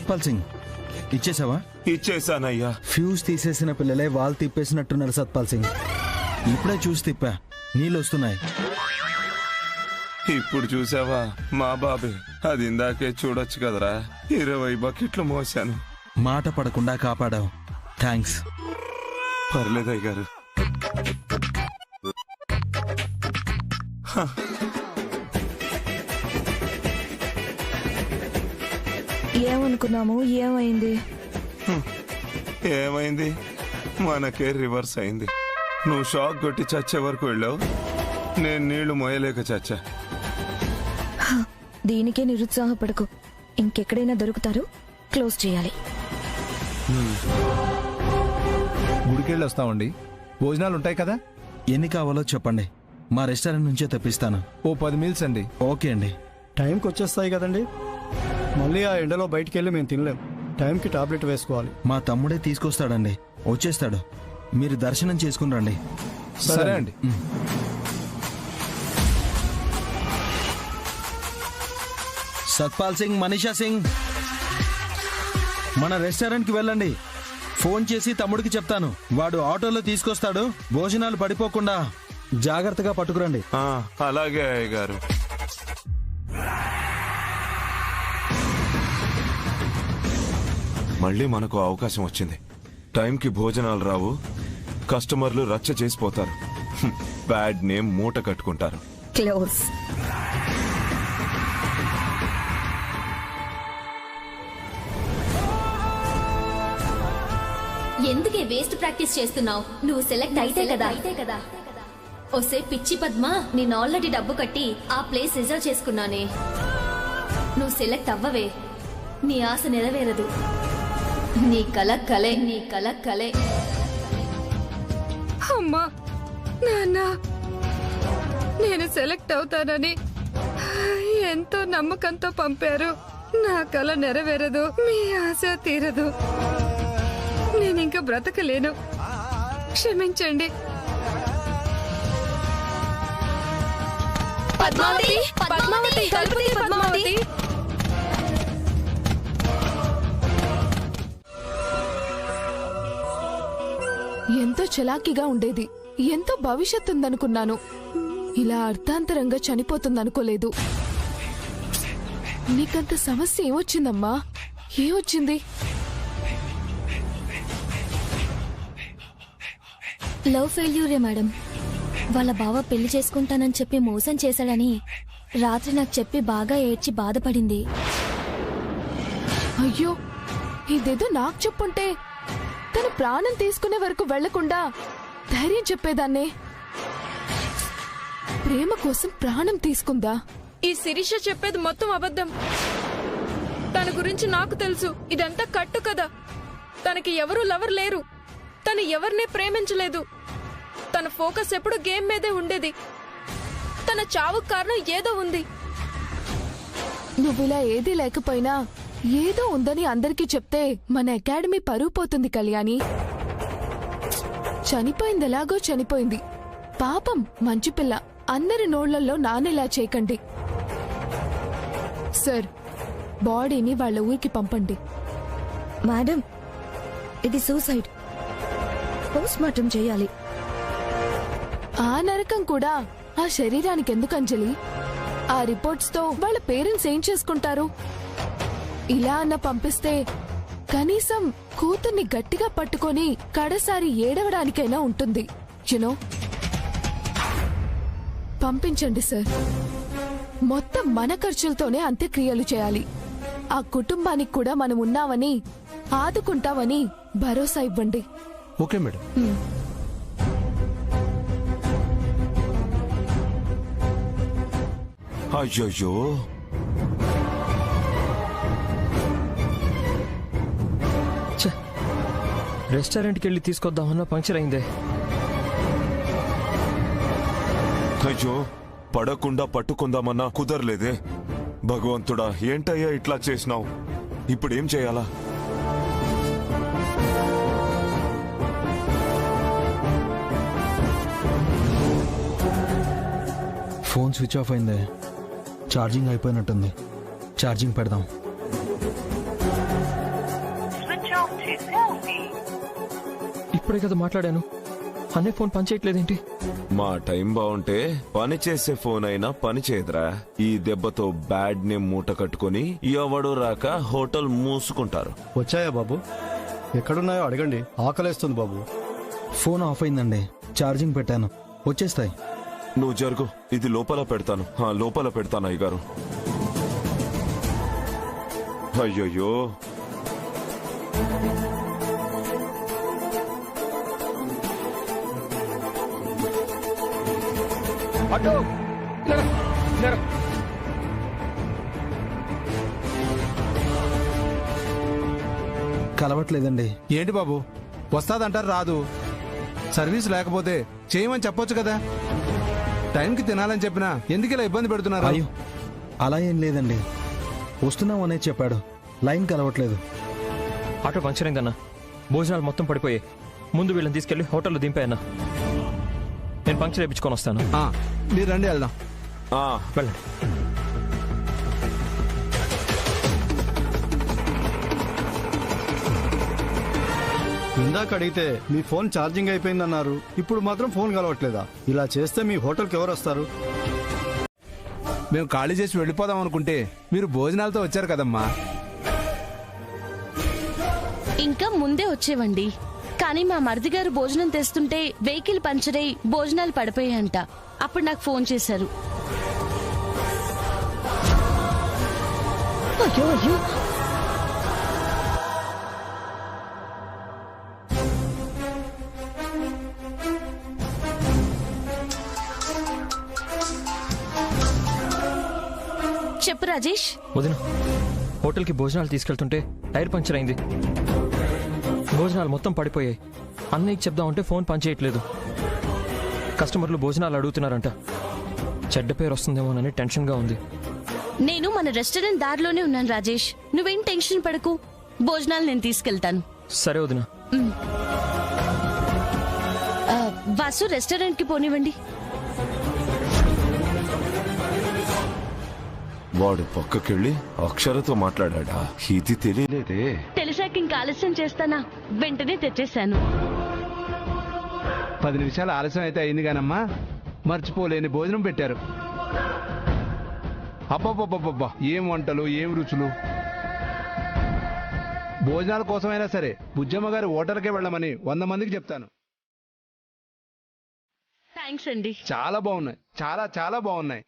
Satpal Singh ఇచ్చేసావా? ఇచ్చేసానయ్యా. Fuse తీసేసిన పిల్లలే వాళ్ళు తిప్పేసినట్టున్నారు సత్పాల్ సింగ్. ఇప్పుడే చూసి తిప్పా, నీళ్ళు వస్తున్నాయి. ఇప్పుడు చూసావా మా బాబే, అది ఇందాకే చూడొచ్చు కదరా. 20 బకెట్లు మోసాను. మాట పడకుండా కాపాడావు, థ్యాంక్స్. పర్లేదయ్య గారు. ఏమనుకున్నాము, ఏమైంది? ఏమైంది? మనకే రివర్స్ అయింది. నువ్వు షాక్ కొట్టి చచ్చే వరకు వెళ్ళావు, నేను నీళ్లు మోయలేక చచ్చా. దీనికే నిరుత్సాహపడకు, ఇంకెక్కడైనా దొరుకుతారు, క్లోజ్ చేయాలి. గుడికెళ్ళి వస్తామండి, భోజనాలు ఉంటాయి కదా? ఎన్ని కావాలో చెప్పండి, మా రెస్టారెంట్ నుంచే తెప్పిస్తాను. ఓ 10 మీల్స్ అండి. ఓకే అండి. టైంకి వచ్చేస్తాయి కదండి, మళ్ళీ ఆ ఎండలో బయటికి వెళ్ళి మేము తినలేం. టైంకి టాబ్లెట్ వేసుకోవాలి. మా తమ్ముడే తీసుకొస్తాడండి, వచ్చేస్తాడు. మీరు దర్శనం చేసుకుని రండి. సరే అండి. సత్పాల్ సింగ్, మనీషా సింగ్, మన రెస్టారెంట్కి వెళ్ళండి. ఫోన్ చేసి తమ్ముడికి చెప్తాను, వాడు ఆటోలో తీసుకొస్తాడు. భోజనాలు పడిపోకుండా జాగ్రత్తగా పట్టుకురండి. అలాగే అయ్య గారు. మళ్ళీ మనకు అవకాశం వచ్చింది. టైంకి భోజనాలు రావు, కస్టమర్లు రచ్చ చేసిపోతారు, బ్యాడ్ నేమ్ మూట కట్టుకుంటారు. క్లోజ్. ఎందుకే వేస్ట్ ప్రాక్టీస్ చేస్తున్నావు? నువ్వు సెలెక్ట్ అయితే కదా. ఓసే పిచ్చి పద్మ, నేను ఆల్రెడీ డబ్బు కట్టి ఆ ప్లేస్ రిజర్వ్ చేసుకున్నానే. నువ్వు సెలెక్ట్ అవ్వవే, నీ ఆశ నెరవేరదు. నీ కల కలే. అమ్మా నాన్న, నేను సెలెక్ట్ అవుతానని ఎంతో నమ్మకంతో పంపారు. నా కల నెరవేరదు, మీ ఆశ తీరదు. నేనింక బ్రతకలేను, క్షమించండి. పద్మావతి. ఎంతో చలాకీగా ఉండేది, ఎంతో భవిష్యత్తు ఉందనుకున్నాను. ఇలా అర్థాంతరంగా చనిపోతుందనుకోలేదు. నీకంత సమస్య ఏమొచ్చిందమ్మా? ఏమొచ్చింది? లవ్ ఫెయిల్యూరే మేడం. వాళ్ళ బావ పెళ్లి చేసుకుంటానని చెప్పి మోసం చేశాడని రాత్రి నాకు చెప్పి బాగా ఏడ్చి బాధపడింది. అయ్యో, ఇదేదో నాకు చెప్పుంటే తన ప్రాణం తీసుకునే వరకు వెళ్లకుండా ధైర్యం చెప్పేదాన్నే. ప్రేమ కోసం ప్రాణం తీసుకుందా? ఈ శిరీష చెప్పేది మొత్తం అబద్ధం. తన గురించి నాకు తెలుసు, ఇదంతా కట్టు కదా. తనకి ఎవరూ లవర్ లేరు, తను ఎవరినే ప్రేమించలేదు. తన ఫోకస్ ఎప్పుడు గేమ్ మీదే ఉండేది. తన చావుకు కారణం ఏదో ఉంది. నువ్విలా ఏదీ లేకపోయినా ఏదో ఉందని అందరికీ చెప్తే మన అకాడమీ పరువు పోతుంది కళ్యాణి. చనిపోయింది ఎలాగో చనిపోయింది, పాపం మంచి పిల్ల. అందరి నోళ్లలో నానేలా చేయకండి. సార్, బాడీని వాళ్ళ ఊరికి పంపండి. మేడం, ఇది సూసైడ్, పోస్ట్ మార్టం చేయాలి. ఆ నరకం కూడా ఆ శరీరానికి ఎందుకు అంజలి? ఆ రిపోర్ట్స్ తో వాళ్ళ పేరెంట్స్ ఏం చేసుకుంటారు? ఇలా అన్న పంపిస్తే కనీసం కూతుర్ని గట్టిగా పట్టుకొని కడసారి ఏడవడానికైనా ఉంటుంది. యునో, పంపించండి సార్. మొత్తం మన ఖర్చులతోనే అంత్యక్రియలు చేయాలి. ఆ కుటుంబానికి కూడా మనం ఉన్నామని, ఆదుకుంటామని భరోసా ఇవ్వండి. Okay madam. అయ్యో, రెస్టారెంట్కి వెళ్ళి తీసుకొద్దామన్నా పంక్చర్ అయిందే. అయ్యో, పడకుండా పట్టుకుందామన్నా కుదరలేదే. భగవంతుడా, ఏంటయ్యా ఇట్లా చేసినావు? ఇప్పుడేం చేయాలా? ఫోన్ స్విచ్ ఆఫ్ అయిందే, ఛార్జింగ్ అయిపోయినట్టుంది. ఛార్జింగ్ పెడదాం. ఇప్పుడే కదా మాట్లాడాను. అనే ఫోన్ పనిచేయట్లేదేంటి? మా టైం బాగుంటే పని చేసే ఫోన్ అయినా పని చేయదురా. ఈ దెబ్బతో బ్యాడ్ నేమ్ మూట కట్టుకుని ఎవడు రాక హోటల్ మూసుకుంటారు. వచ్చాయా బాబు? ఎక్కడున్నాయో అడగండి, ఆకలేస్తుంది బాబు. ఫోన్ ఆఫ్ అయిందండి, ఛార్జింగ్ పెట్టాను, వచ్చేస్తాయి. నువ్వు జరుగు, ఇది లోపల పెడతాను. లోపల పెడతాను అయ్యగారు. అయ్యయ్యో, కలవట్లేదండి. ఏంటి బాబు, వస్తాదంటారు రాదు. సర్వీస్ లేకపోతే చేయమని చెప్పొచ్చు కదా. టైంకి తినాలని చెప్పినా ఎందుకు ఇలా ఇబ్బంది పెడుతున్నారు? అయ్యో, అలా ఏం లేదండి, వస్తున్నాం అనేది చెప్పాడు, లైన్ కలవట్లేదు. ఆటో పంక్చర్ అయిందన్నా. భోజనాలు మొత్తం పడిపోయాయి. ముందు వీళ్ళని తీసుకెళ్లి హోటల్లో దింపాయన్నా. నేను పంక్చర్ వేయించుకొని వస్తాను. మీరు రండి, వెళ్దాం. వెళ్ళండి. ఇందాక అడిగితే మీ ఫోన్ ఛార్జింగ్ అయిపోయిందన్నారు, ఇప్పుడు మాత్రం ఫోన్ కలవట్లేదా? ఇలా చేస్తే మీ హోటల్కి ఎవరు వస్తారు? మేము ఖాళీ చేసి వెళ్ళిపోదాం అనుకుంటే మీరు భోజనాలతో వచ్చారు కదమ్మా. ఇంకా ముందే వచ్చేవండి, కానీ మా మరిది గారు భోజనం తెస్తుంటే వెహికల్ పంచర్ అయి భోజనాలు పడిపోయాయంట. అప్పుడు నాకు ఫోన్ చేశారు. అయ్యో అయ్యో, చెప్పు రాజేష్. వదిన, హోటల్కి భోజనాలు తీసుకెళ్తుంటే టైర్ పంక్చర్ అయింది. భోజనాలు మొత్తం పడిపోయాయి. అన్నయ్యకి చెప్దామంటే ఫోన్ పనిచేయట్లేదు. కస్టమర్లు భోజనాలు అడుగుతున్నారంట. చెడ్డ పేరు వస్తుందేమోనని టెన్షన్గా ఉంది. నేను మన రెస్టారెంట్ దారిలోనే ఉన్నాను రాజేష్, నువ్వేం టెన్షన్ పడకు. భోజనాలు నేను తీసుకెళ్తాను. సరే వదిన. వాసు, రెస్టారెంట్ కి పోనివ్వండి. వాడు పక్కకెళ్ళి అక్షరతో మాట్లాడా? ఇది తెలియలేదే. తెలిసాక ఇంకా ఆలస్యం చేస్తానా? వెంటనే తెచ్చేశాను. 10 నిమిషాలు ఆలస్యం అయితే అయింది కానమ్మా, మర్చిపోలేని భోజనం పెట్టారు. అబ్బబ్బబ్బబ్బా, ఏం వంటలు, ఏం రుచులు. భోజనాల కోసమైనా సరే బుజ్జమ్మ గారి హోటల్కే వెళ్ళమని 100 మందికి చెప్తాను. థ్యాంక్స్ అండి. చాలా బాగున్నాయి, చాలా చాలా బాగున్నాయి.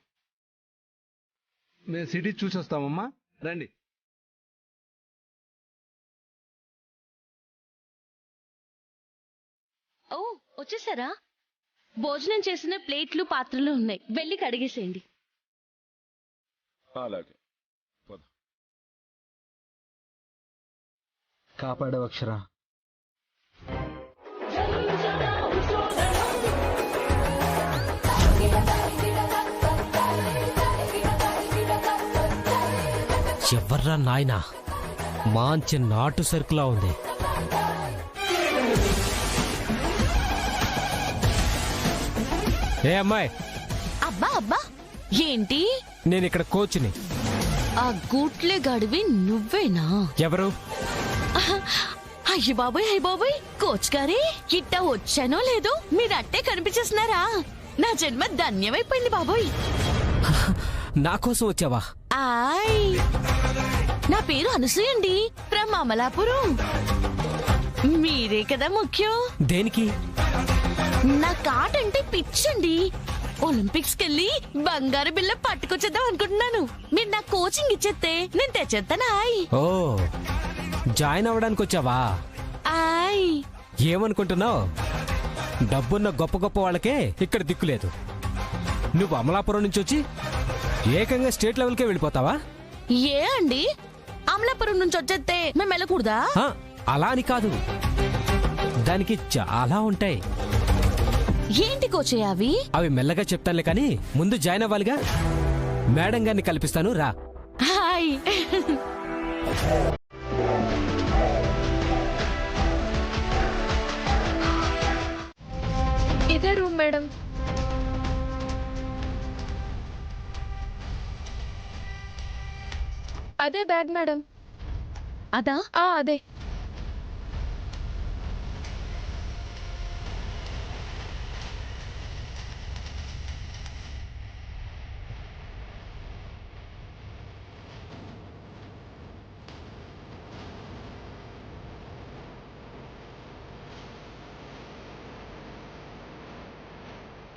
మేము సిటీ చూసి వస్తామమ్మా, రండి. ఓ, వచ్చేసారా? భోజనం చేసిన ప్లేట్లు పాత్రలు ఉన్నాయి, వెళ్ళి కడిగేసేయండి. అలాగే. కాపాడావు అక్షర. ఎవర్రా నాయనా, మంచి నాటు సరుకులా ఉంది. ఏ అమ్మాయి? అబ్బా అబ్బా, ఏంటి? నేను ఇక్కడ కోచ్ని. ఆ గూట్లే గడివి నువ్వేనా? ఎవరు? అయ్య బాబోయ్, కోచ్ గారే, ఇట్ట వచ్చానో లేదో మీరు అట్టే కనిపించేస్తున్నారా? నా జన్మ ధన్యమైపోయింది బాబోయ్. నా కోసం వచ్చావా? ఆయ్, నా పేరు అనసూయ అండి, ఫ్రమ్ అమలాపురం. మీరే కదా ముఖ్యం. దేనికి? నా కాట్ అంటే పిచ్చండి. ఒలింపిక్స్ కెళ్ళి బంగారు బిల్ల పట్టుకొచ్చేద్దాం అనుకుంటున్నాను. మీరు నా కోచింగ్ ఇచ్చేస్తే నేను తెచ్చేస్తానా? ఓ, జాయిన్ అవ్వడానికి వచ్చావా? ఆయ్, ఏమనుకుంటున్నావు? డబ్బున్న గొప్ప గొప్ప వాళ్ళకే ఇక్కడ దిక్కులేదు. నువ్వు అమలాపురం నుంచి వచ్చి ఏకంగా స్టేట్ లెవెల్కే వెళ్ళిపోతావా? ఏ అండి, అమలాపురం నుంచి వచ్చేస్తే మేము వెళ్ళకూడదా? అలా అని కాదు, దానికి చాలా ఉంటాయి. ఏంటి కోచే అవి? అవి మెల్లగా చెప్తానులే, కానీ ముందు జాయిన్ అవ్వాలిగా. మేడం గారిని కల్పిస్తాను, రా. హాయ్. ఇదే రూమ్ మేడం. అదే బ్యాగ్ మేడం. అదా? అదే.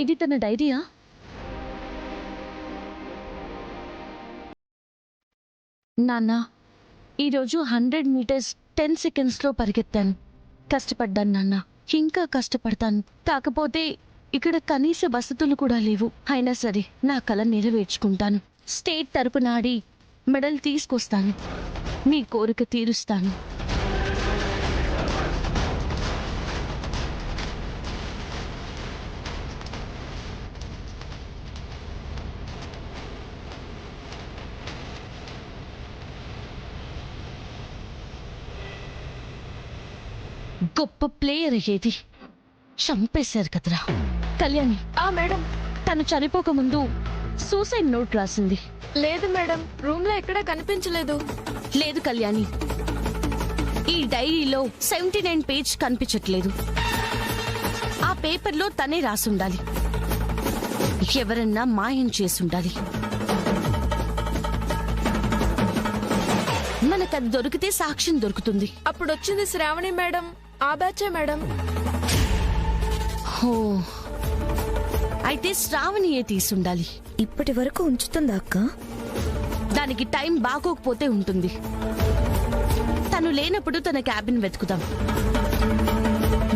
ఇది తన డైరీయా? నాన్న, ఈరోజు 100 మీటర్స్ 10 సెకండ్స్లో పరిగెత్తాను. కష్టపడ్డాను నాన్న, ఇంకా కష్టపడతాను. కాకపోతే ఇక్కడ కనీస వసతులు కూడా లేవు. అయినా సరే నా కల నెరవేర్చుకుంటాను. స్టేట్ తరపున ఆడి మెడల్ తీసుకొస్తాను. మీ కోరిక తీరుస్తాను. గొప్ప ప్లేయర్ అయ్యేది చంపేశారు కదరా. కళ్యాణి, మేడం. తను చనిపోకముందు సూసైడ్ నోట్ రాసింది. లేదు మేడం, రూమ్ లో ఎక్కడా కనిపించలేదు. లేదు కళ్యాణి, ఈ డైరీలో 79 పేజ్ కనిపించట్లేదు. ఆ పేపర్లో తనే రాసుండాలి. ఎవరన్నా మాయం చేసుండాలి. మనకది దొరికితే సాక్ష్యం దొరుకుతుంది. అప్పుడు వచ్చింది శ్రావణి మేడం, ఆ బ్యాచే మేడం. హో, అయితే శ్రావణియే తీసుండాలి. ఇప్పటి వరకు ఉంచుతుందా అక్క? దానికి టైం బాగోకపోతే ఉంటుంది. తను లేనప్పుడు తన క్యాబిన్ వెతుకుదాం.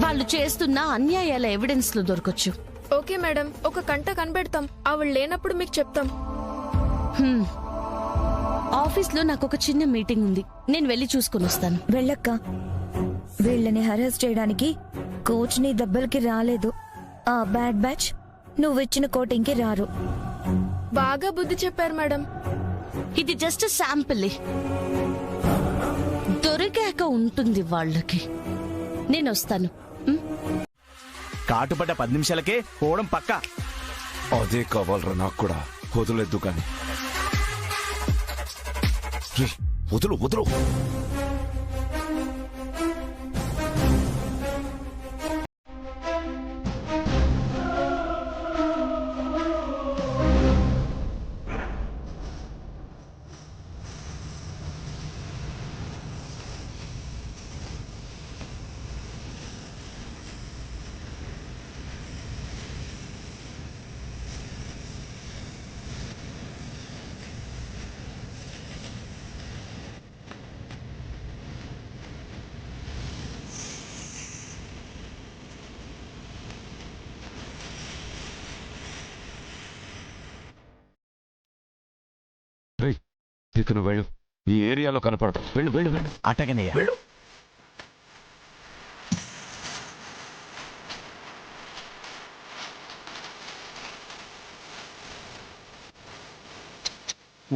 వాళ్ళు చేస్తున్న అన్యాయాల ఎవిడెన్స్లు దొరకొచ్చు. ఓకే మేడం, ఒక కంట కనిపెడతాం. ఆవిడ లేనప్పుడు మీకు చెప్తాం. ఆఫీస్లో నాకు ఒక చిన్న మీటింగ్ ఉంది. నేను వెళ్ళి చూసుకుని వస్తాను. వెళ్ళక్క. వీళ్ళని హెరాస్ చేయడానికి కోచ్ ని దెబ్బలకి రాలేదు. ఆ బ్యాడ్ బ్యాచ్ నువ్విచ్చిన కోటింగ్కి రారు. బాగా బుద్ధి చెప్పారు మేడం. ఇది జస్ట్ శాంపిల్. దొరికాక ఉంటుంది వాళ్ళకి. నేను వస్తాను. కాటుపడ్డ 10 నిమిషాలకే పోవడం పక్కా. అదే కావాలరా నాకు కూడా. వదిలేదు కానీ వదులు వదులు. ఇక నువ్వు వెళ్ళు. ఈ ఏరియాలో కనపడతావు. వెళ్ళు వెళ్ళు వెళ్ళు. అటగనయ్యా.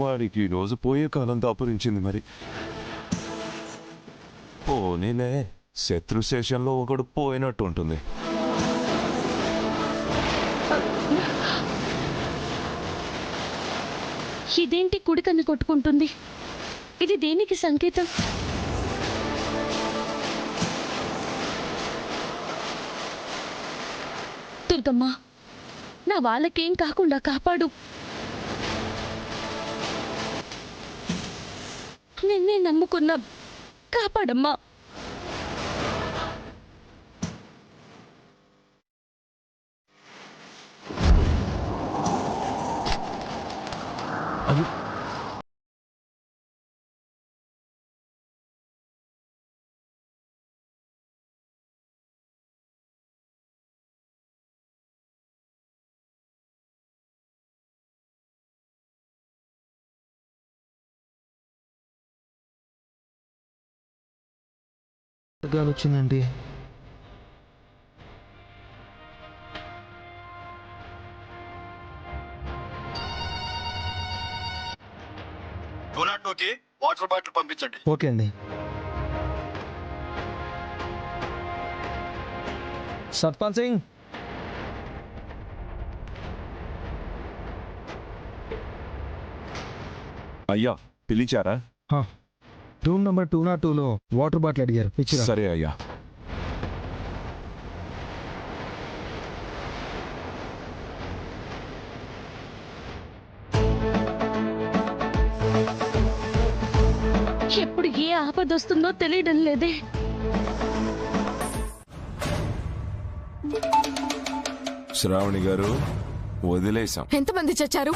వాడికి ఈ రోజు పోయే కాలం దాపురించింది మరి. పోనీలే, శత్రు శేషంలో ఒకడు పోయినట్టు ఉంటుంది. ఇదేంటి కుడికన్ను కొట్టుకుంటుంది? ఇది దేనికి సంకేతం? దుర్గమ్మ, నా వాళ్ళకేం కాకుండా కాపాడు. నిన్నే నమ్ముకున్నా, కాపాడమ్మా. వచ్చిందండి. వాటర్ బాటిల్ పంపించండి. ఓకే అండి. సత్పాల్ సింగ్, అయ్యా పిలిచారా? రూమ్ నంబర్ 202లో వాటర్ బాటిల్ అడిగారు, ఇచ్చిరా. సరే అయ్యా. ఎప్పుడు ఏ ఆపదొస్తుందో తెలియడం లేదే. శ్రావణి గారు వదిలేశాం. ఎంతమంది చచ్చారు?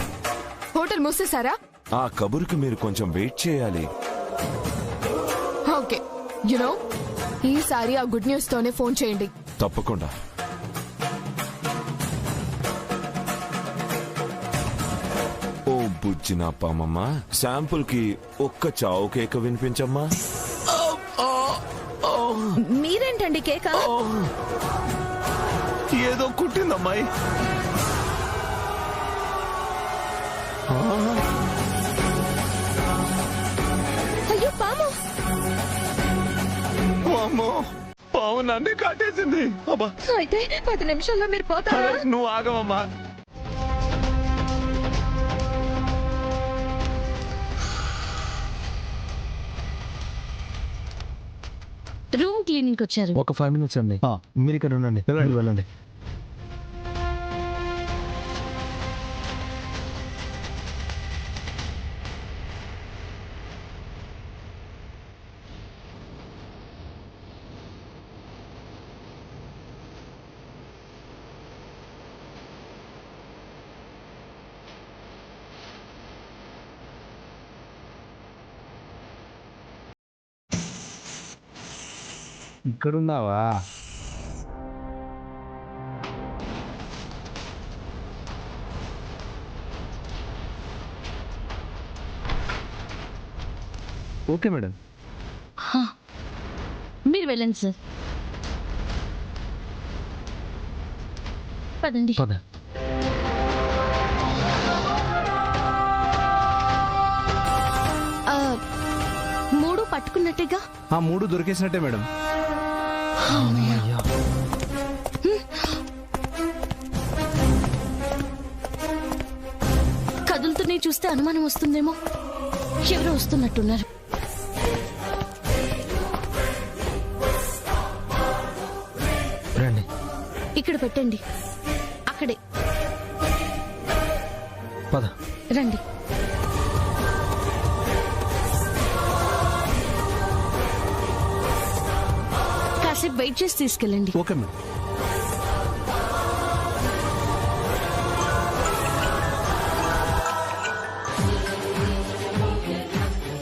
హోటల్ మూసేశారా? ఆ కబురుకి మీరు కొంచెం వెయిట్ చేయాలి. ఓకే, యునో ఈసారి ఆ గుడ్ న్యూస్ తోనే ఫోన్ చేయండి. తప్పకుండా. ఓ బుజ్జిన పామమ్మ, శాంపుల్ కి ఒక్క చావు కేక వినిపించమ్మా. మీరేంటండి కేక? ఏదో కుట్టిందమ్మాయి. అయ్యో పాము! అమ్మో, పాము నన్ను కాటేసింది. అబ్బా, అయితే 10 నిమిషాల్లో మీరు పోతారా? నువ్వు ఆగవమ్మా. రూమ్ క్లీనింగ్ వచ్చారు. ఒక 5 minutes అండి. మీరు ఇక్కడ ఉండండి, మీరు వెళ్ళండి. ఇక్కడున్నావా? Okay madam. మీరు వెళ్ళండి సార్. పదండి. పద. మూడు పట్టుకున్నట్టేగా? ఆ 3 దొరికేసినట్టే మేడం. కదులుతున్నాయి చూస్తే అనుమానం వస్తుందేమో. ఎవరో వస్తున్నట్టున్నారు. రండి. ఇక్కడ పెట్టండి. అక్కడే. పద. రండి. కాసేపు వెయిట్ చేసి తీసుకెళ్ళండి. Okay madam.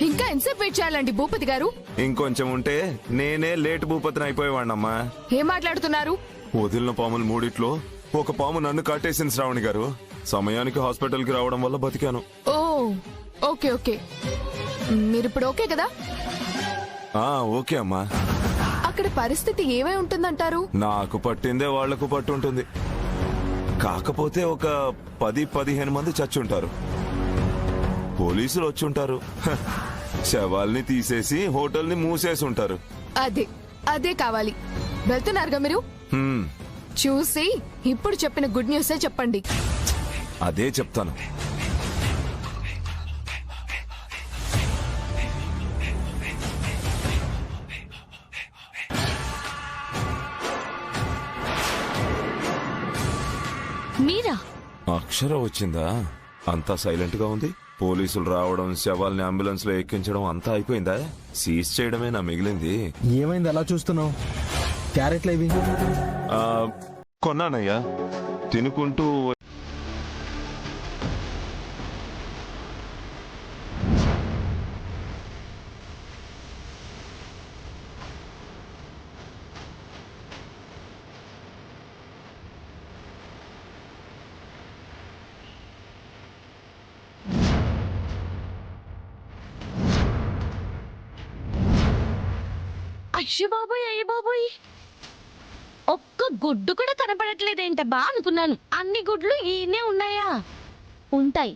ఇంకా ఎంతసేపు వెయిట్ చేయాలండి భూపతి గారు? ఇంకొంచెం ఉంటే నేనే లేట్ భూపతిని అయిపోయేవాడినమ్మా. ఏం మాట్లాడుతున్నారు? వదిలిన పాములు 3 ఒక పాము నన్ను కాటేసింది శ్రావణి గారు. సమయానికి హాస్పిటల్ కి రావడం వల్ల బతికాను. ఓ ఓకే ఓకే. మీరిప్పుడు ఓకే కదా? ఓకే అమ్మా. అక్కడ పరిస్థితి ఏమై ఉంటుందంటారు? నాకు పట్టిందే వాళ్లకు పట్టుంటుంది. కాకపోతే ఒక 10-15 మంది చచ్చుంటారు. పోలీసులు వచ్చుంటారు. శవాల్ని తీసేసి హోటల్ని మూసేసి ఉంటారు. అదే కావాలి. వెళ్తున్నారుగా మీరు? చూసి ఇప్పుడు చెప్పిన గుడ్ న్యూసే చెప్పండి. అదే చెప్తాను. మీరా? అక్షర వచ్చిందా? అంతా సైలెంట్ గా ఉంది. పోలీసులు రావడం, శవాల్ని అంబులెన్స్ లో ఎక్కించడం అంతా అయిపోయిందా? సీజ్ చేయడమే నా మిగిలింది. ఏమైంది అలా చూస్తున్నావు? క్యారెట్లు ఇవి కొన్నానయ్యా, తినుకుంటూ. అయ్యో బాబోయ్, అయ్యో బాబోయ్, ఒక్క గుడ్డు కూడా కనపడట్లేదేంటబ్బా అనుకున్నాను. అన్ని గుడ్లు ఈయనే ఉన్నాయా? ఉంటాయి,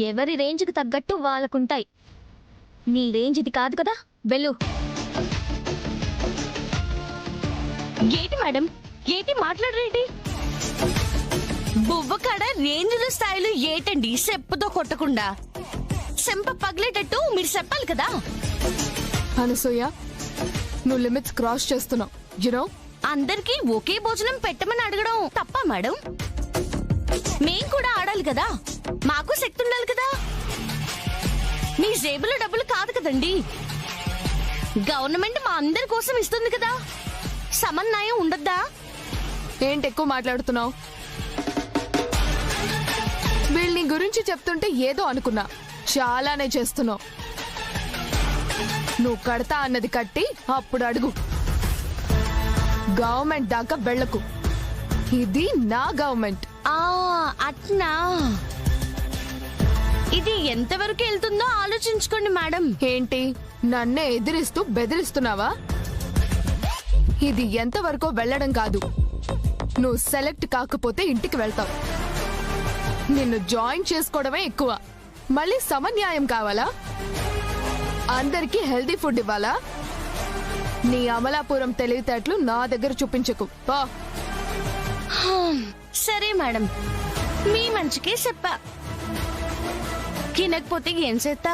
ఎవరి రేంజ్కి తగ్గట్టు వాళ్ళకుంటాయి. నీ రేంజ్ ఇది కాదు కదా, వెళ్ళు. ఏంటి మేడం, ఏంటి మాట్లాడరేంటి? బువ్వకాడ రేంజ్లు స్థాయిలు ఏటండి? చెప్పుతో కొట్టకుండా చెంప పగిలేటట్టు మీరు చెప్పాలి కదా. అనసూయ, నువ్వు లిమిట్స్ క్రాస్ చేస్తున్నావు. యునో, అందరికీ ఒకే భోజనం పెట్టమని అడగడం తప్ప మేడం? మేం కూడా ఆడాలి కదా, మాకు శక్తి ఉండాలి కదా. మీ జేబులో డబ్బులు కాదు కదండి, గవర్నమెంట్ మా అందరి కోసం ఇస్తుంది కదా. సమన్వయం ఉండద్దా? ఏంటి ఎక్కువ మాట్లాడుతున్నావు? వీళ్ళని గురించి చెప్తుంటే ఏదో అనుకున్నా, చాలానే చేస్తున్నావు. నువ్వు కడతా అన్నది కట్టి అప్పుడు అడుగు. గవర్నమెంట్ దాకా వెళ్ళకు. ఇది నా గవర్నమెంట్. అట్నా? ఇది ఎంతవరకు వెళ్తుందో ఆలోచించుకోండి మేడం. ఏంటి, నన్నే ఎదిరిస్తూ బెదిరిస్తున్నావా? ఇది ఎంతవరకు వెళ్ళడం కాదు. నువ్వు సెలెక్ట్ కాకపోతే ఇంటికి వెళ్తావు. నిన్ను జాయిన్ చేసుకోవడమే ఎక్కువ. మళ్ళీ సమన్యాయం కావాలా? అందరికీ హెల్దీ ఫుడ్ ఇవ్వాలా? నీ అమలాపురం తెలివితేటలు నా దగ్గర చూపించకు. సరే మేడం, మీ మంచికే చెప్పా. కినకపోతే ఏం చేస్తా?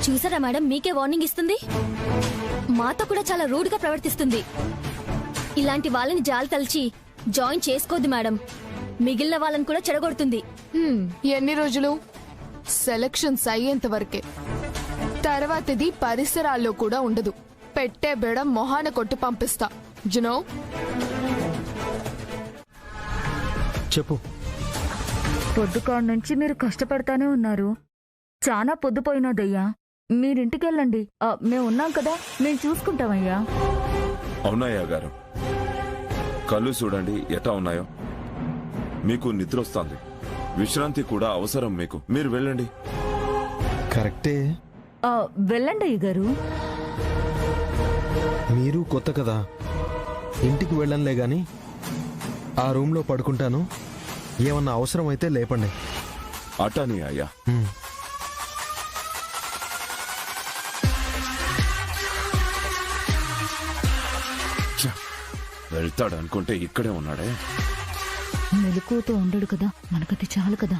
చూసారా మేడం, మీకే వార్నింగ్ ఇస్తుంది. మాతో కూడా చాలా రూడ్ గా ప్రవర్తిస్తుంది. ఇలాంటి వాళ్ళని జాలి తలిచి జాయిన్ చేసుకోద్దు మేడం. మిగిలిన వాళ్ళని కూడా చెడగొడుతుంది. ఎన్ని రోజులు? సెలక్షన్స్ అయ్యేంత వరకే. తర్వాత ఇది పరిసరాల్లో కూడా ఉండదు. పెట్టే బేడ మొహాన కొట్టు పంపిస్తా. జునో, చెప్పు. పొద్దుకాడ నుంచి మీరు కష్టపడతానే ఉన్నారు. చాలా పొద్దుపోయినదయ్యా. మీరింటికెళ్ళండి. మేము ఉన్నాం కదా, మేము చూసుకుంటామయ్యా. అవునయ్యా గారు, కళ్ళు చూడండి ఎటా ఉన్నాయో. మీకు నిద్ర వస్తుంది, విశ్రాంతి కూడా అవసరం మీకు. మీరు వెళ్ళండి. కరెక్టే. వెళ్ళండి అయ్య గారు. మీరు కొత్త కదా, ఇంటికి వెళ్ళంలే గాని ఆ రూమ్లో పడుకుంటాను. ఏమన్నా అవసరం అయితే లేపండి. అటాని అయ్యా. వెళ్తాడు అనుకుంటే ఇక్కడే ఉన్నాడే. మెలకువతో ఉండడు కదా, మనకది చాలు కదా.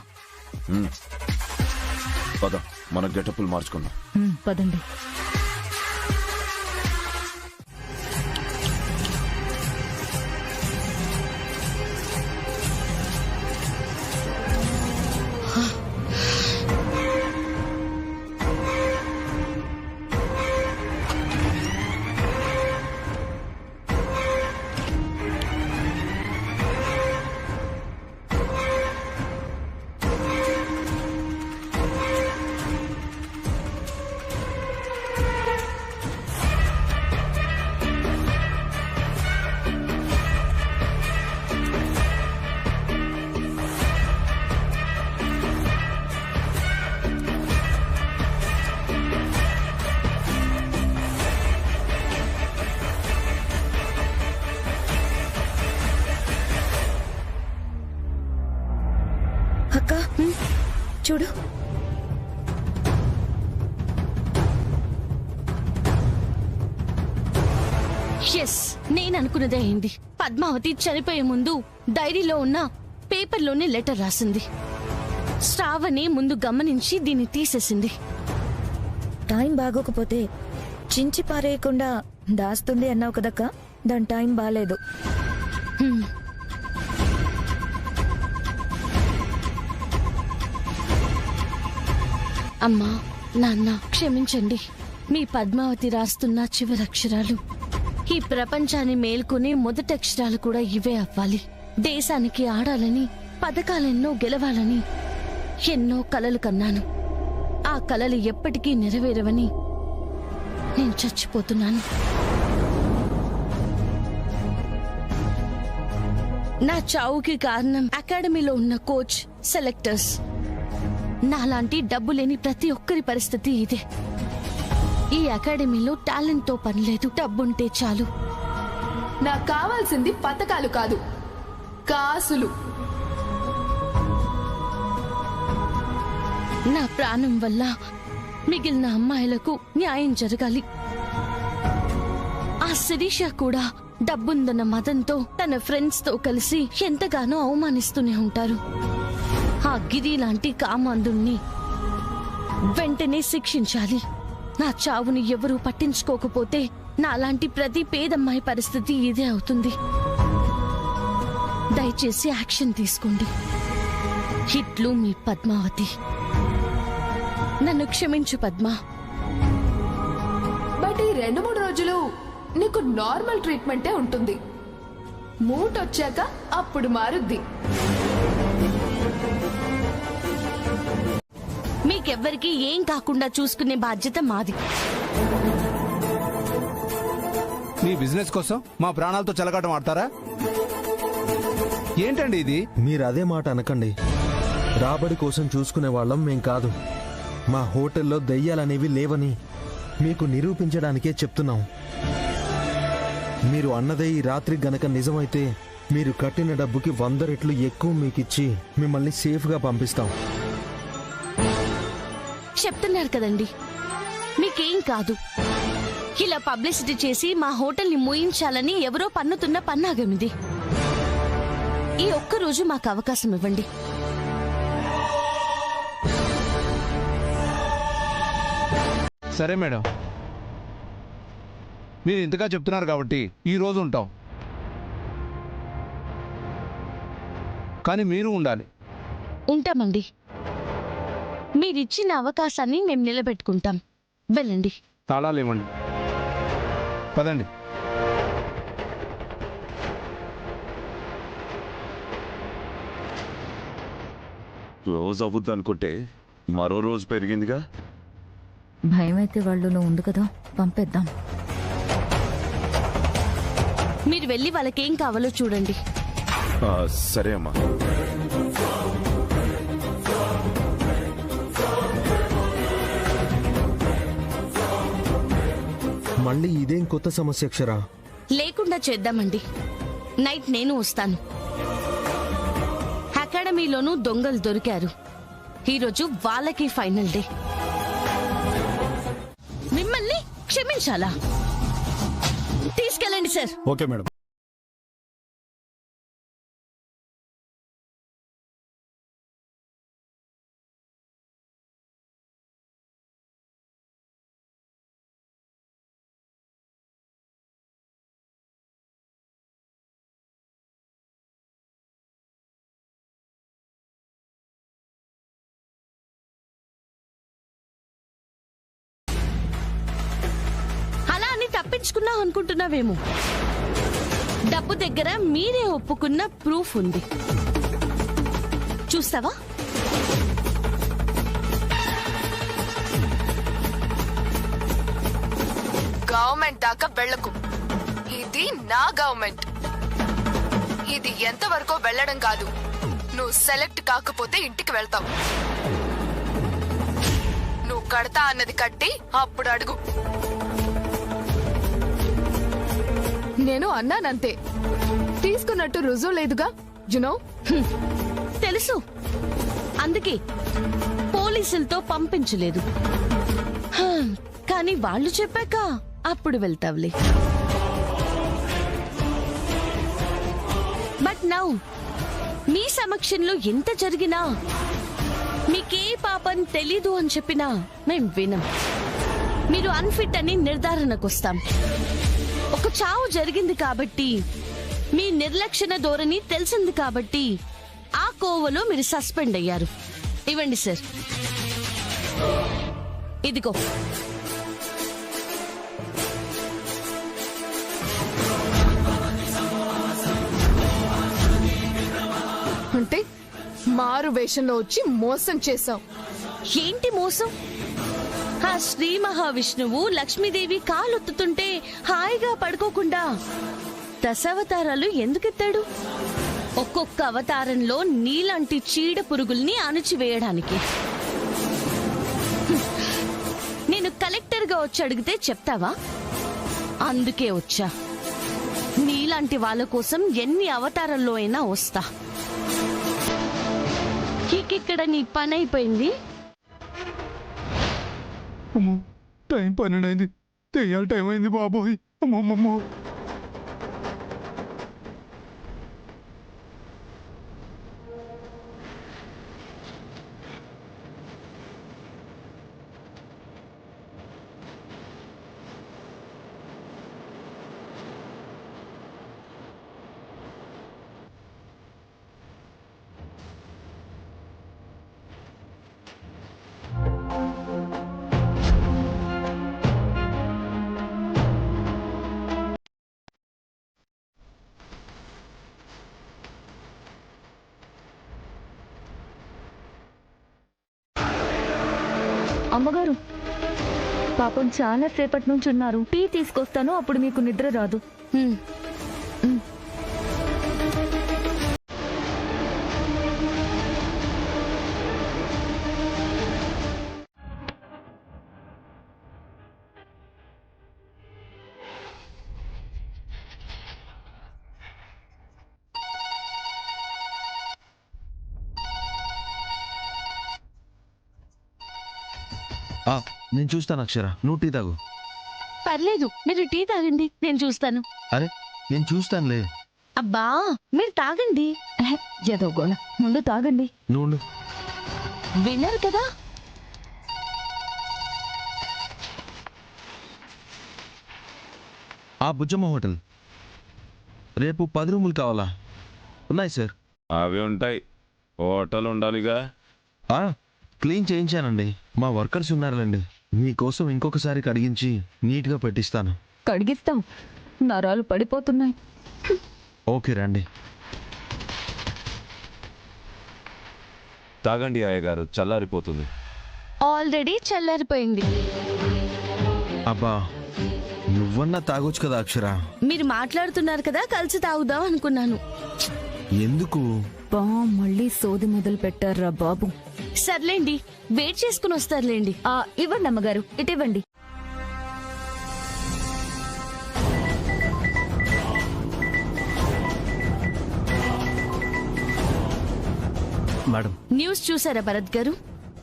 పద, మన గెటప్పులు మార్చుకుందాం. పదండి. అక్క చూడు. ఎస్, నేను అనుకున్నదే అయింది. పద్మావతి చనిపోయే ముందు డైరీలో ఉన్న పేపర్లోనే లెటర్ రాసింది. శ్రావణి ముందు గమనించి దీన్ని తీసేసింది. టైం బాగోకపోతే చించి పారేయకుండా దాస్తుంది అన్నావు కదక్క. దాని టైం బాలేదు. అమ్మా, నాన్న క్షమించండి. మీ పద్మావతి రాస్తున్న చివరి అక్షరాలు ఈ ప్రపంచాన్ని మేల్కొనే మొదటి అక్షరాలు కూడా ఇవే అవ్వాలి. దేశానికి ఆడాలని, పథకాలెన్నో గెలవాలని ఎన్నో కలలు కన్నాను. ఆ కలలు ఎప్పటికీ నెరవేరవని నేను చచ్చిపోతున్నాను. నా చావుకి కారణం అకాడమీలో ఉన్న కోచ్, సెలెక్టర్స్. నాలాంటి డబ్బు లేని ప్రతి ఒక్కరి పరిస్థితి ఇదే. ఈ అకాడమీలో టాలెంట్ తో పనిలేదు, డబ్బుంటే చాలు. నాకు కావాల్సింది పథకాలు కాదు, కాసులు. నా ప్రాణం వల్ల మిగిలిన అమ్మాయిలకు న్యాయం జరగాలి. ఆ శిరీష కూడా డబ్బుందన్న మదంతో తన ఫ్రెండ్స్ తో కలిసి ఎంతగానో అవమానిస్తూనే ఉంటారు. ఆ గిరి లాంటి కామాంధుణ్ణి వెంటనే శిక్షించాలి. నా చావుని ఎవరూ పట్టించుకోకపోతే నాలాంటి ప్రతి పేదమ్మాయి పరిస్థితి ఇదే అవుతుంది. దయచేసి యాక్షన్ తీసుకోండి. ఇట్లు మీ పద్మావతి. నన్ను క్షమించు పద్మా. బట్ ఈ 2-3 రోజులు నీకు నార్మల్ ట్రీట్మెంటే ఉంటుంది. మూట్ వచ్చాక అప్పుడు మారుద్ది. మీకెవ్వరికి ఏం కాకుండా చూసుకునే బాధ్యత మాది. మీ బిజినెస్ కోసం మా ప్రాణాలతో చెలగాటం ఆడతారా? ఏంటండి ఇది? మీరు అదే మాట అనకండి. రాబడి కోసం చూసుకునే వాళ్ళం మేం కాదు. మా హోటల్లో దెయ్యాలనేవి లేవని మీకు నిరూపించడానికే చెప్తున్నాం. మీరు అన్నదే ఈ రాత్రి గనక నిజమైతే మీరు కట్టిన డబ్బుకి 100 రెట్లు ఎక్కువ మీకిచ్చి మిమ్మల్ని సేఫ్గా పంపిస్తాం. చెప్తున్నారు కదండి, మీకేం కాదు. ఇలా పబ్లిసిటీ చేసి మా హోటల్ని మూయించాలని ఎవరో పన్నుతున్న పన్నాగమిది. ఈ ఒక్కరోజు మాకు అవకాశం ఇవ్వండి. సరే మేడం, మీరు ఇంతగా చెప్తున్నారు కాబట్టి ఈ రోజు ఉంటాం. కానీ మీరు ఉండాలి. ఉంటామండి. మీరిచ్చిన అవకాశాన్ని మేము నిలబెట్టుకుంటాం. వెళ్ళండి. తాళాలు ఇవ్వండి. పదండి. రోజు అవుద్ది అనుకుంటే మరో రోజు పెరిగిందిగా. భయం అయితే వాళ్ళు ఉంది కదా, పంపేద్దాం. మీరు వెళ్ళి వాళ్ళకేం కావాలో చూడండి. సరే అమ్మా. మళ్ళీ ఇదేం కొత్త సమస్య అక్షరా? లేకుండా చేద్దామండి. నైట్ నేను వస్తాను. అకాడమీలోనూ దొంగలు దొరికారు. ఈరోజు వాళ్ళకి ఫైనల్ డే. మిమ్మల్ని క్షమించాలా? తీసుకెళ్ళండి సార్. Okay madam. అలా అని తప్పించుకున్నావు అనుకుంటున్నావేమో. డబ్బు దగ్గర మీరే ఒప్పుకున్న ప్రూఫ్ ఉంది. చూస్తావా? గవర్నమెంట్ దాకా వెళ్లకు. ఇది నా గవర్నమెంట్. ఇది ఎంతవరకు వెళ్ళడం కాదు. నువ్వు సెలెక్ట్ కాకపోతే ఇంటికి వెళ్తావు. నువ్వు కడతా అన్నది కట్టి అప్పుడు అడుగు. నేను అన్నానంతే. తీసుకున్నట్టు రుజువు లేదుగా. యునో. తెలుసు, అందుకే పోలీసులతో పంపించలేదు. కానీ వాళ్ళు చెప్పాక అప్పుడు వెళ్తావులే. బట్ నౌ మీ సమక్షంలో ఎంత జరిగినా మీకే పాపం తెలీదు అని చెప్పినా మేం వినం. మీరు అన్ఫిట్ అని నిర్ధారణకొస్తాం. ఒక చావు జరిగింది కాబట్టి, మీ నిర్లక్ష్య ధోరణి తెలిసింది కాబట్టి ఆ కోవలో మీరు సస్పెండ్ అయ్యారు. ఇవ్వండి సార్. ఇదిగో. అంటే మారు వేషంలో వచ్చి మోసం చేశావు. ఏంటి మోసం? ఆ శ్రీ మహావిష్ణువు లక్ష్మీదేవి కాలొత్తుతుంటే హాయిగా పడుకోకుండా దశావతారాలు ఎందుకెత్తాడు? ఒక్కొక్క అవతారంలో నీలాంటి చీడ పురుగుల్ని అణిచివేయడానికి. నేను కలెక్టర్గా వచ్చి అడిగితే చెప్తావా? అందుకే వచ్చా. నీలాంటి వాళ్ళ కోసం ఎన్ని అవతారాల్లో అయినా వస్తా. ఇక్కడ నీ పని అయిపోయింది. టైం 12 అయింది. తెయ్యాలి టైం అయింది బాబోయ్. అమ్మమ్మమ్మో. అమ్మగారు పాపం చాలా సేపటి నుంచి ఉన్నారు. టీ తీసుకొస్తాను, అప్పుడు మీకు నిద్ర రాదు. నేను చూస్తాను అక్షర, నువ్వు టీ తాగు. పర్లేదు, మీరు టీ తాగండి, నేను చూస్తాను. అరే నేను చూస్తానులే. అబ్బా మీరు తాగండి. ఏదో గోళ, ముందు తాగండి. నువ్వు విన్నారు కదా. ఆ బుజ్జమ్మ హోటల్ రేపు 10 రూములు కావాలా? ఉన్నాయి సార్. అవి ఉంటాయి, హోటల్ ఉండాలిగా. క్లీన్ చేయించానండి, మా వర్కర్స్ ఉన్నారులేండి. మీకోసం ఇంకొకసారి కడిగించి నీట్గా పెట్టిస్తాను. కడిగిస్తాం, నరాలు పడిపోతున్నాయి. ఓకే రండి. తాగండి అయ్యగారు, చల్లారిపోతుంది. ఆల్రెడీ చల్లారిపోయింది. అబ్బా నువ్వన్నా తాగొచ్చు కదా అక్షర. మీరు మాట్లాడుతున్నారు కదా, కలిసి తాగుదాం అనుకున్నాను. ఎందుకు? మళ్ళీ సోది మొదలు పెట్టారా బాబు. సర్లేండి, వెయిట్ చేసుకుని వస్తారులేండి. ఇవ్వండి అమ్మగారు, ఇటు ఇవ్వండి. మేడం న్యూస్ చూసారా భరత్ గారు?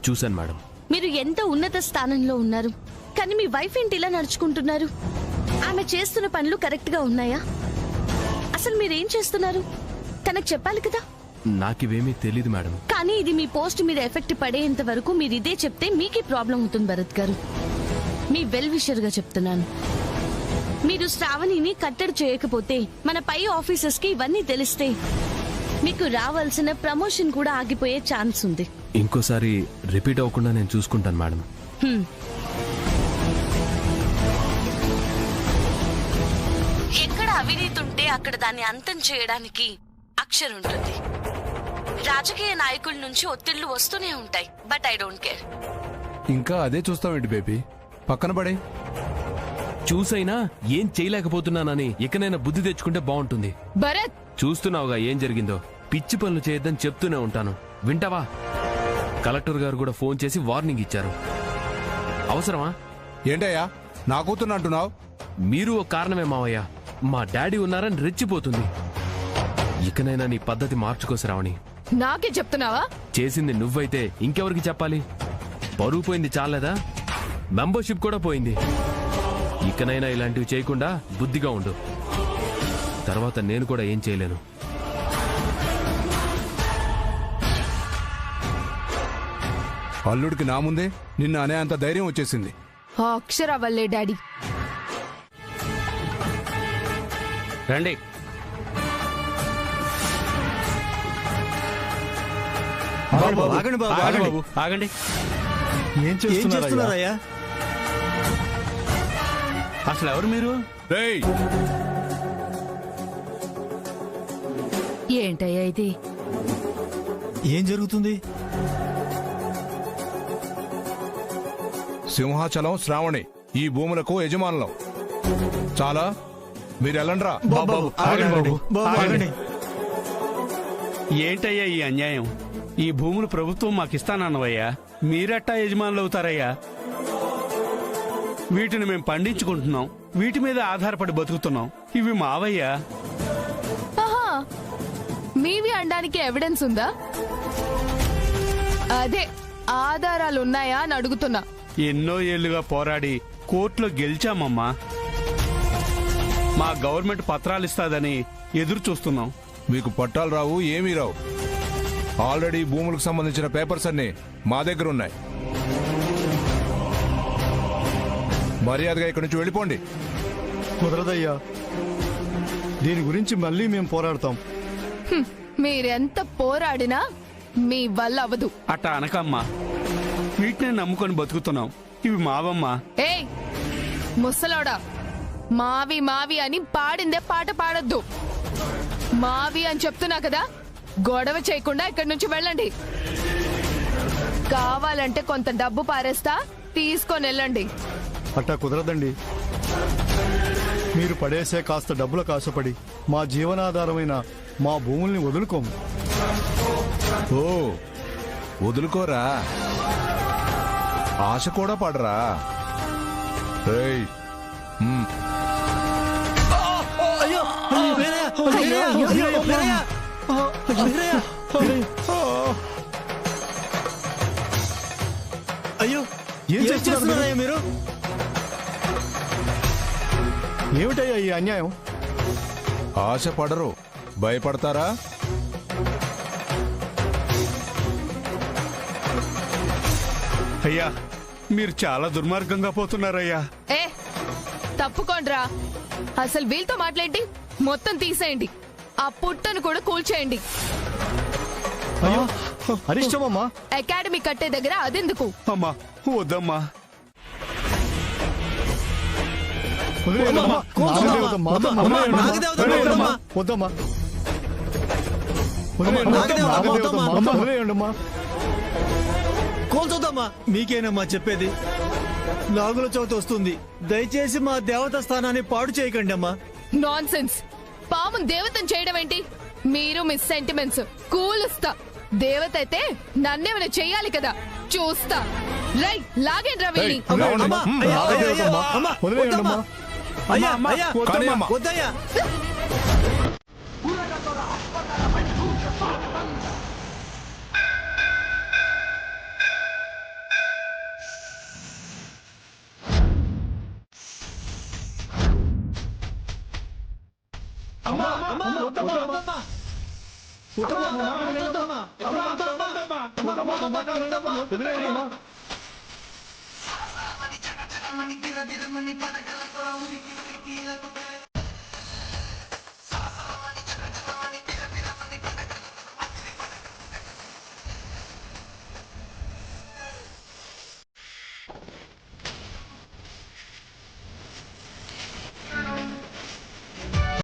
చూశాను మేడం. మీరు ఎంత ఉన్నత స్థానంలో ఉన్నారు, కానీ మీ వైఫ్ ఏంటి ఇలా నడుచుకుంటున్నారు? ఆమె చేస్తున్న పనులు కరెక్ట్ గా ఉన్నాయా? అసలు మీరేం చేస్తున్నారు తనకు చెప్పాలి కదా. నాకివేమీ తెలీదు మేడం. కానీ ఇది మీ పోస్ట్ మీద ఎఫెక్ట్ పడేంత వరకు మీరు ఇదే చెప్తే మీకే ప్రాబ్లం అవుతుంది భరత్ గారు. మీ వెల్ విషర్ గా చెప్తున్నాను. మీరు శ్రావణిని కట్టడి చేయకపోతే మన పై ఆఫీసర్స్ కి ఇవన్నీ తెలిస్తే మీకు రావాల్సిన ప్రమోషన్ కూడా ఆగిపోయే ఛాన్స్ ఉంది. ఇంకోసారి రిపీట్ అవ్వకుండా నేను చూసుకుంటాను మేడం. ఎక్కడ అవినీతి ఉంటే అక్కడ దాన్ని అంతం చేయడానికి అక్షర్ ఉంటుంది. రాజకీయ నాయకుల నుంచి ఒత్తిళ్లు వస్తూనే ఉంటాయి, బట్ ఐ డోంట్ కేర్. ఇంకా అదే చూస్తావేంటి బేబీ, పక్కన పడే. చూసైనా ఏం చేయలేకపోతున్నానని ఇకనైనా బుద్ధి తెచ్చుకుంటే బాగుంటుంది. భరత్ చూస్తున్నావుగా ఏం జరిగిందో. పిచ్చి పనులు చేయొద్దని చెప్తూనే ఉంటాను, వింటావా? కలెక్టర్ గారు కూడా ఫోన్ చేసి వార్నింగ్ ఇచ్చారు. అవసరమా? ఏంటయ్యా నా కూతురు అంటున్నావు? మీరు ఒక కారణమే మావయ్య. మా డాడీ ఉన్నారని రెచ్చిపోతుంది. ఇకనైనా నీ పద్ధతి మార్చుకో శ్రావణి. నాకే చెప్తున్నావా? చేసింది నువ్వైతే ఇంకెవరికి చెప్పాలి? పరువు పోయింది చాలేదా? మెంబర్షిప్ కూడా పోయింది. ఇకనైనా ఇలాంటివి చేయకుండా బుద్ధిగా ఉండు. తర్వాత నేను కూడా ఏం చేయలేను. అల్లుడికి నా ముందే నిన్ను అనే అంత ధైర్యం వచ్చేసింది. ఆ అక్షర వల్లే డాడీ. రండి. ఆగండి బాబు, ఆగండి బాబు, ఆగండి. ఏం చేస్తున్నారయ్యా? అసలు ఎవరు మీరు? రేయ్ ఏంటయ్యా ఇది? ఏం జరుగుతుంది? సింహాచలం శ్రావణి ఈ భూములకు యజమానులం. చాలా, మీరు వెళ్ళండ్రా. ఏంటయ్యా ఈ అన్యాయం? ఈ భూములు ప్రభుత్వం మాకిస్తానన్నవయ్యా, మీరట్టా యజమానులు అవుతారయ్యా? వీటిని మేము పండించుకుంటున్నాం, వీటి మీద ఆధారపడి బతుకుతున్నాం. ఇవి మావయ్యా. ఆహా, మీవి అనడానికి ఎవిడెన్స్ ఉందా? అదే ఆధారాలు ఉన్నాయా అని అడుగుతున్నా. ఎన్నో ఏళ్లుగా పోరాడి కోర్టులో గెలిచామమ్మా. మా గవర్నమెంట్ పత్రాలు ఇస్తాదని ఎదురు చూస్తున్నాం. మీకు పట్టాలు రావు, ఏమీ రావు. ఆల్రెడీ భూములకు సంబంధించిన పేపర్స్ అన్ని మా దగ్గర ఉన్నాయి. మర్యాదగా ఇక్కడి నుంచి వెళ్ళిపోండి. కుదరదయ్యా, దీని గురించి మళ్ళీ మేము పోరాడతాం. మీరెంత పోరాడినా మీ వల్ల అవదు. అట్టా అనకమ్మా, వీటినే నమ్ముకొని బతుకుతున్నాం. ఇవి మావమ్మా. ఏయ్ ముసలోడా, మావి మావి అని పాడిందే పాట పాడొద్దు. మావి అని చెప్తున్నా కదా, గొడవ చేయకుండా ఇక్కడి నుంచి వెళ్ళండి. కావాలంటే కొంత డబ్బు పారేస్తా, తీసుకొని వెళ్ళండి. అట్టా కుదరదండి. మీరు పడేసే కాస్త డబ్బులకు ఆశపడి మా జీవనాధారమైన మా భూముల్ని వదులుకోము. ఓ వదులుకోరా, ఆశ కూడా పడరా. ఏయ్, అయ్యో, ఏం చేస్తున్నారయ్యా మీరు? ఏమిటయ్యా ఈ అన్యాయం? ఆశ పడరు, భయపడతారా? అయ్యా, మీరు చాలా దుర్మార్గంగా పోతున్నారయ్యా. ఏ తప్పుకోండ్రా. అసలు వీళ్ళతో మాట్లాడి మొత్తం తీసేయండి. ఆ పుట్టను కూడా కూల్చేయండి. అరిష్టమమ్మా. అకాడమీ కట్టే దగ్గర అదెందుకు? అమ్మా వద్దమ్మా. కోల్చొద్దమ్మా. మీకేనమ్మా చెప్పేది. నాగుల చవితి వస్తుంది, దయచేసి మా దేవతా స్థానాన్ని పాడు చేయకండి అమ్మా. Non sense. పాముని దేవతను చేయడం ఏంటి? మీరు మీ సెంటిమెంట్స్ కూలుస్తా. దేవత అయితే నన్నేమైనా చెయ్యాలి కదా, చూస్తా. రై లాగేంద్రా వీళ్ళని. వద్దయ్యా. Mani